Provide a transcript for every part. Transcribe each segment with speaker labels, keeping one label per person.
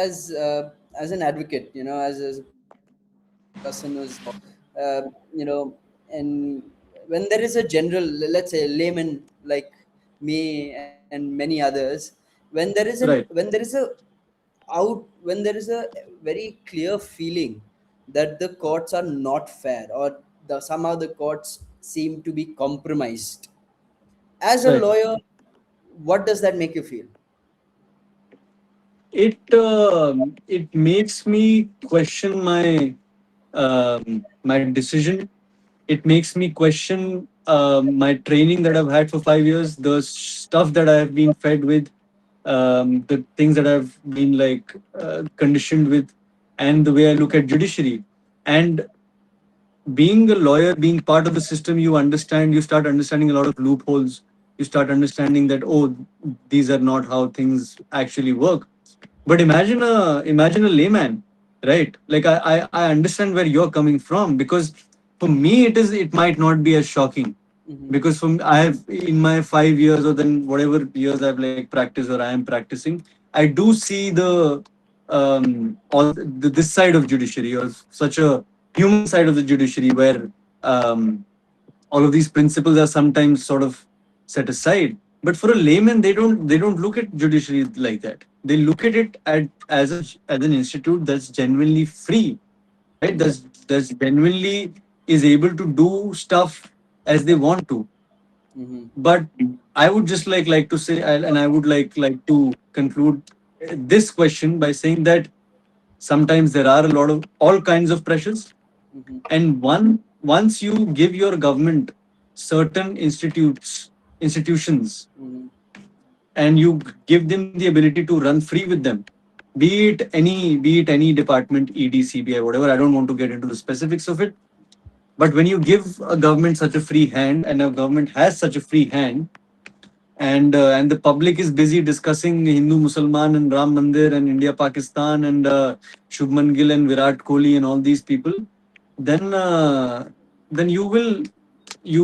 Speaker 1: as an advocate, as a person who's and when there is a general, let's say, layman like me and many others,
Speaker 2: Right,
Speaker 1: when there is a very clear feeling that the courts are not fair, or somehow the courts seem to be compromised, as a
Speaker 2: right.
Speaker 1: lawyer, what does that make you feel?
Speaker 2: It makes me question my decision. It makes me question my training that I've had for 5 years, the stuff that I've been fed with, the things that I've been like conditioned with, and the way I look at judiciary. And being a lawyer, being part of the system, you start understanding a lot of loopholes. You start understanding that, oh, these are not how things actually work. But imagine a layman, right? Like I understand where you're coming from, because for me it might not be as shocking,
Speaker 1: Hmm.
Speaker 2: because from I have in my 5 years, or then whatever years I've like practiced or I am practicing, I do see the this side of judiciary, or such a human side of the judiciary, where um, all of these principles are sometimes sort of set aside. But for a layman, they don't look at judiciary like that. They look at it as an institute that's genuinely free, right?
Speaker 1: Yeah.
Speaker 2: That's genuinely is able to do stuff as they want to.
Speaker 1: Hmm.
Speaker 2: But I would just like to say, and I would like to conclude this question by saying that sometimes there are a lot of all kinds of pressures,
Speaker 1: Hmm.
Speaker 2: and once you give your government certain institutions,
Speaker 1: Hmm.
Speaker 2: and you give them the ability to run free with them, be it any department, ED, whatever. I don't want to get into the specifics of it, but when you give a government such a free hand, and a government has such a free hand, and the public is busy discussing Hindu Musalman and Ram Mandir and India Pakistan and Shubman Gill and Virat Kohli and all these people, then then you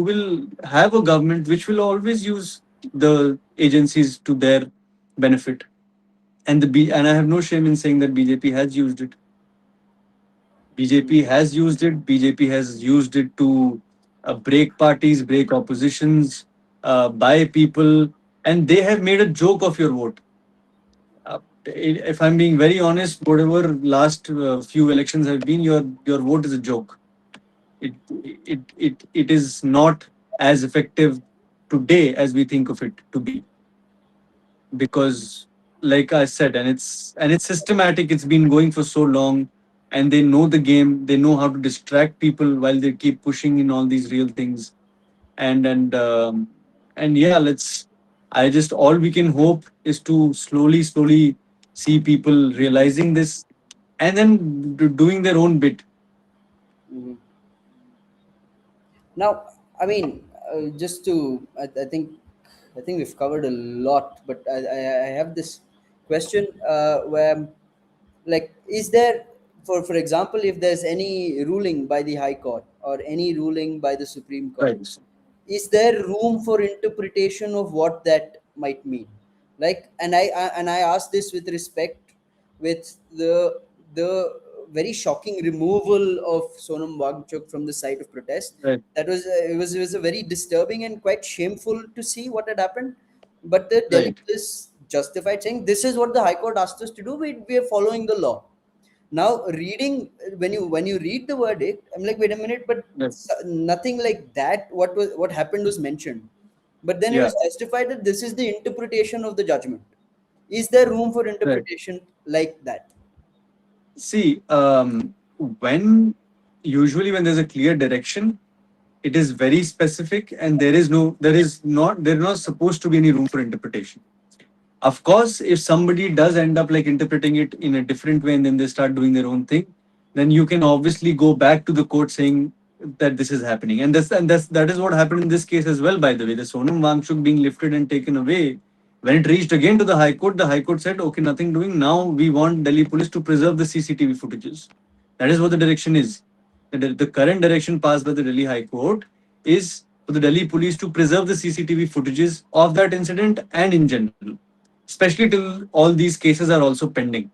Speaker 2: will have a government which will always use the agencies to their benefit. And I have no shame in saying that BJP has used it. BJP has used it. BJP has used it to break parties, break oppositions, buy people, and they have made a joke of your vote. If I'm being very honest, whatever last few elections have been, your vote is a joke. It is not as effective today as we think of it to be, because, like I said, and it's systematic. It's been going for so long, and they know the game. They know how to distract people while they keep pushing in all these real things. And yeah, let's. I just all we can hope is to slowly see people realizing this, and then doing their own bit.
Speaker 1: Hmm. Now, I mean, just to, I think we've covered a lot, but I have this question where, like, is there, for example, if there's any ruling by the High Court or any ruling by the Supreme Court,
Speaker 2: Right.
Speaker 1: is there room for interpretation of what that might mean? Like, and I ask this with respect, with the very shocking removal of Sonam Wangchuk from the site of protest.
Speaker 2: Right.
Speaker 1: That was it was a very disturbing and quite shameful to see what had happened. But the Delhi
Speaker 2: Right.
Speaker 1: police justified, saying this is what the High Court asked us to do. We are following the law. Now, reading, when you read the verdict, I'm like, wait a minute, but
Speaker 2: Right.
Speaker 1: nothing like that. What happened was mentioned, but then it
Speaker 2: Yeah.
Speaker 1: was justified that this is the interpretation of the judgment. Is there room for
Speaker 2: Right.
Speaker 1: interpretation like that?
Speaker 2: See, when usually when there's a clear direction, it is very specific, and there is not supposed to be any room for interpretation. Of course, if somebody does end up like interpreting it in a different way, and then they start doing their own thing, then you can obviously go back to the court saying that this is happening. And that is what happened in this case as well, by the way. The Sonam Wangchuk being lifted and taken away, when it reached again to the High Court said, okay, nothing doing. Now we want Delhi police to preserve the CCTV footages. That is what the direction is. The current direction passed by the Delhi High Court is for the Delhi police to preserve the CCTV footages of that incident and in general, especially till all these cases are also pending.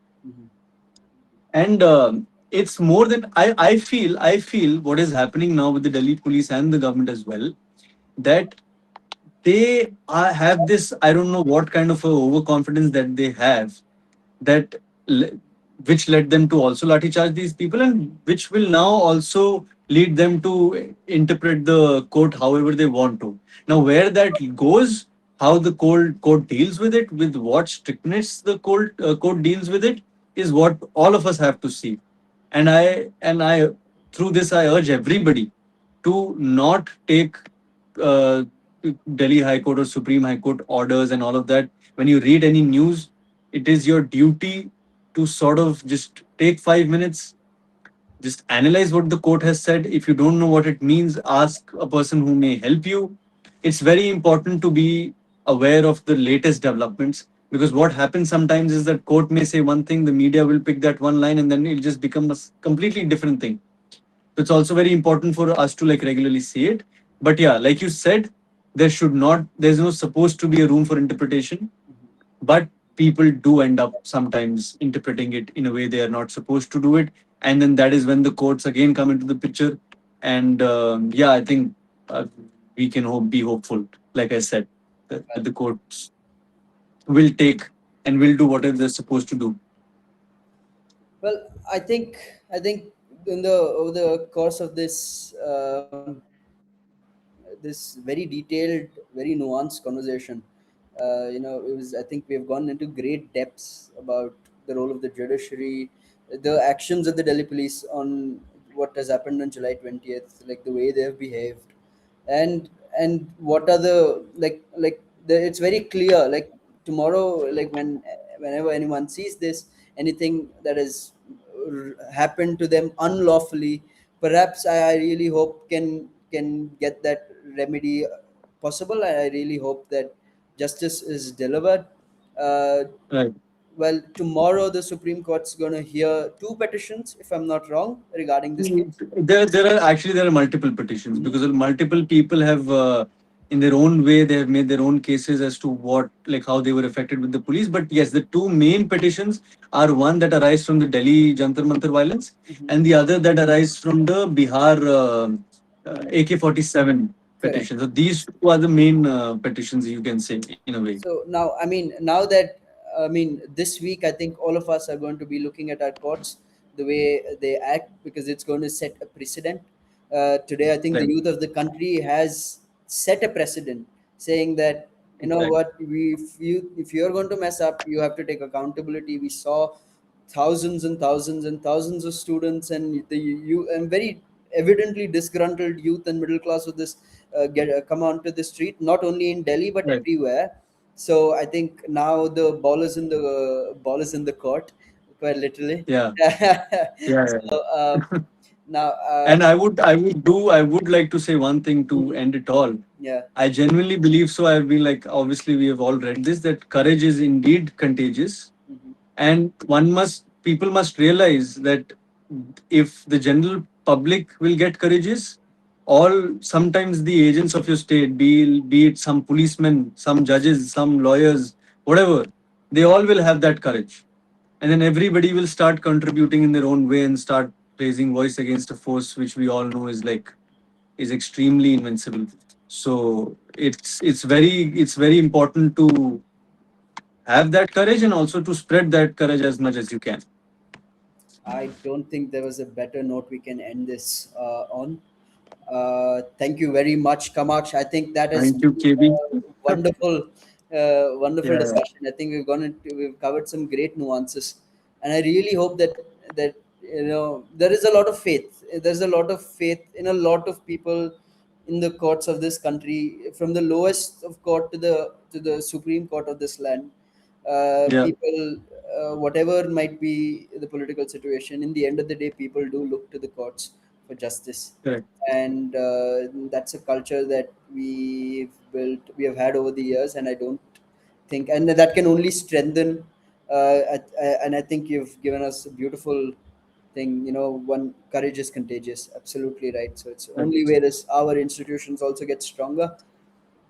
Speaker 2: And it's more than I feel what is happening now with the Delhi police and the government as well, that they have this, I don't know what kind of a overconfidence that they have, that le- which led them to also lathi charge these people, and which will now also lead them to interpret the court however they want to. Now, where that goes, how the court deals with it, with what strictness the court deals with it, is what all of us have to see. And I through this I urge everybody to not take uh, Delhi High Court or Supreme High Court orders and all of that. When you read any news, it is your duty to sort of just take 5 minutes, just analyze what the court has said. If you don't know what it means, ask a person who may help you. It's very important to be aware of the latest developments, because what happens sometimes is that court may say one thing, the media will pick that one line, and then it'll just become a completely different thing. So it's also very important for us to like regularly see it. But yeah, like you said, there's no supposed to be a room for interpretation, but people do end up sometimes interpreting it in a way they are not supposed to do it. And then that is when the courts again come into the picture. And yeah, I think we can be hopeful, like I said, that
Speaker 1: Well,
Speaker 2: the courts will take and will do whatever they're supposed to do.
Speaker 1: well, I think in the over the course of this very detailed, very nuanced conversation, it was. I think we have gone into great depths about the role of the judiciary, the actions of the Delhi police on what has happened on July 20th, like the way they have behaved, and what are it's very clear. Like tomorrow, like whenever anyone sees this, anything that has happened to them unlawfully, perhaps I really hope can get that remedy possible. I really hope that justice is delivered. Uh,
Speaker 2: Right.
Speaker 1: well, tomorrow the Supreme Court's going to hear two petitions, if I'm not wrong, regarding this case.
Speaker 2: There are multiple petitions, because multiple people have in their own way they have made their own cases as to what, like how they were affected with the police. But yes, the two main petitions are one that arise from the Delhi Jantar Mantar violence,
Speaker 1: Mhm.
Speaker 2: and the other that arise from the Bihar AK-47
Speaker 1: Correct.
Speaker 2: petition. So these two are the main petitions, you can say, in a way.
Speaker 1: So now, I mean, now that this week, I think all of us are going to be looking at our courts, the way they act, because it's going to set a precedent. Today, I think the
Speaker 2: Right.
Speaker 1: youth of the country has set a precedent, saying that, you know
Speaker 2: Exactly.
Speaker 1: what, if you're going to mess up, you have to take accountability. We saw thousands and thousands and thousands of students and the you and very evidently disgruntled youth and middle class with this get come onto the street, not only in Delhi but
Speaker 2: Right.
Speaker 1: everywhere. So I think now the ball is in the court, quite literally.
Speaker 2: Yeah. Yeah.
Speaker 1: So now,
Speaker 2: And I would like to say one thing to
Speaker 1: mhm,
Speaker 2: end it all.
Speaker 1: yeah,
Speaker 2: I genuinely believe so. I've been like, obviously, we have all read this, that courage is indeed contagious.
Speaker 1: mhm,
Speaker 2: And people must realize that if the general public will get courageous, sometimes the agents of your state, be it some policemen, some judges, some lawyers, whatever, they all will have that courage. And then everybody will start contributing in their own way and start raising voice against a force which we all know is extremely invincible. So it's very important to have that courage, and also to spread that courage as much as you can.
Speaker 1: I don't think there was a better note we can end this on. Thank you very much, Kamaksh. I think that has
Speaker 2: Thank you,
Speaker 1: been
Speaker 2: KB.
Speaker 1: a wonderful
Speaker 2: Yeah,
Speaker 1: discussion. I think we've covered some great nuances, and I really hope that there is a lot of faith. There's a lot of faith in a lot of people in the courts of this country, from the lowest of court to the Supreme Court of this land.
Speaker 2: yeah,
Speaker 1: People, whatever might be the political situation, in the end of the day, people do look to the courts for justice,
Speaker 2: correct,
Speaker 1: and that's a culture that we have had over the years, and I don't think, and that can only strengthen. And I think you've given us a beautiful thing. One, courage is contagious. Absolutely right. So it's only
Speaker 2: correct.
Speaker 1: way this our institutions also get stronger.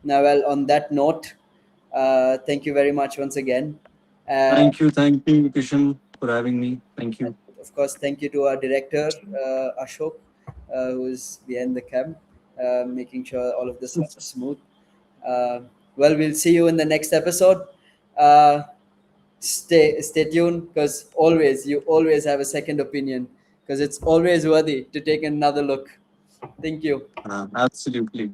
Speaker 1: Now, well, on that note, thank you very much once again. Uh,
Speaker 2: Thank you, Kishan, for having me. Thank
Speaker 1: I,
Speaker 2: you.
Speaker 1: of course, thank you to our director, Ashok, who's behind the cam, making sure all of this runs smooth. Uh, well, we'll see you in the next episode. Uh, stay tuned, because always you always have a second opinion, because it's always worthy to take another look. Thank you.
Speaker 2: Absolutely.